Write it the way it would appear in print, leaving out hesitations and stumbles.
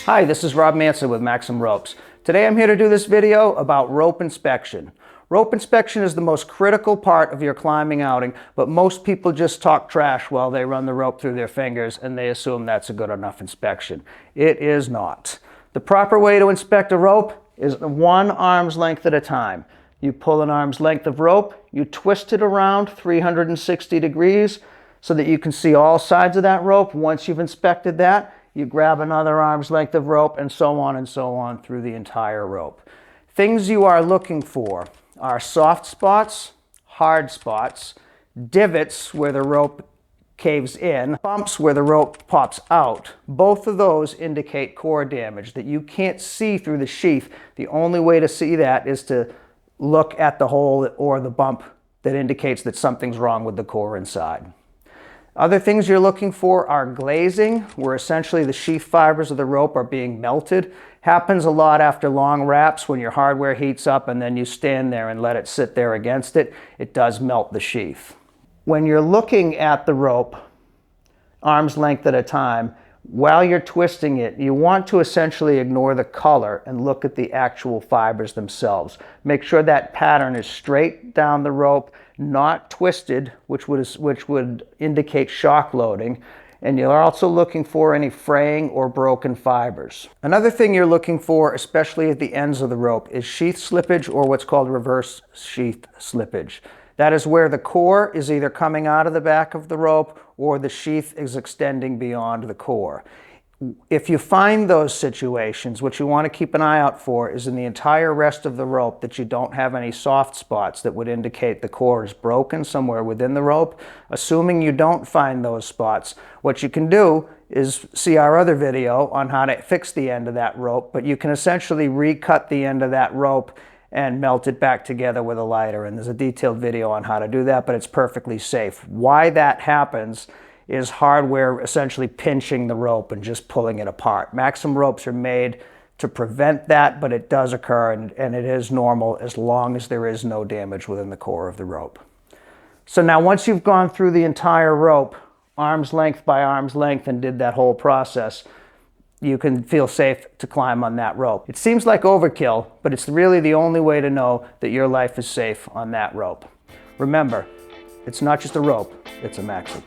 Hi, this is Rob Manson with Maxim Ropes. Today I'm here to do this video about rope inspection. Rope inspection is the most critical part of your climbing outing, but most people just talk trash while they run the rope through their fingers and they assume that's a good enough inspection. It is not. The proper way to inspect a rope is 1 arm's length at a time. You pull an arm's length of rope, you twist it around 360 degrees so that you can see all sides of that rope. Once you've inspected that, you grab another arm's length of rope, and so on through the entire rope. Things you are looking for are soft spots, hard spots, divots where the rope caves in, bumps where the rope pops out. Both of those indicate core damage that you can't see through the sheath. The only way to see that is to look at the hole or the bump that indicates that something's wrong with the core inside. Other things you're looking for are glazing, where essentially the sheath fibers of the rope are being melted. Happens a lot after long wraps when your hardware heats up and then you stand there and let it sit there against it. It does melt the sheath. When you're looking at the rope, arm's length at a time, while you're twisting it, you want to essentially ignore the color and look at the actual fibers themselves. Make sure that pattern is straight down the rope, not twisted, which would indicate shock loading. And you're also looking for any fraying or broken fibers. Another thing you're looking for, especially at the ends of the rope, is sheath slippage, or what's called reverse sheath slippage. That is where the core is either coming out of the back of the rope or the sheath is extending beyond the core. If you find those situations, what you want to keep an eye out for is in the entire rest of the rope that you don't have any soft spots that would indicate the core is broken somewhere within the rope. Assuming you don't find those spots, what you can do is see our other video on how to fix the end of that rope, but you can essentially recut the end of that rope and melt it back together with a lighter. And there's a detailed video on how to do that, but it's perfectly safe. Why that happens is hardware essentially pinching the rope and just pulling it apart. Maxim ropes are made to prevent that, but it does occur, and it is normal as long as there is no damage within the core of the rope. So now once you've gone through the entire rope, arm's length by arm's length, and did that whole process, you can feel safe to climb on that rope. It seems like overkill, but it's really the only way to know that your life is safe on that rope. Remember, it's not just a rope, it's a Maxim.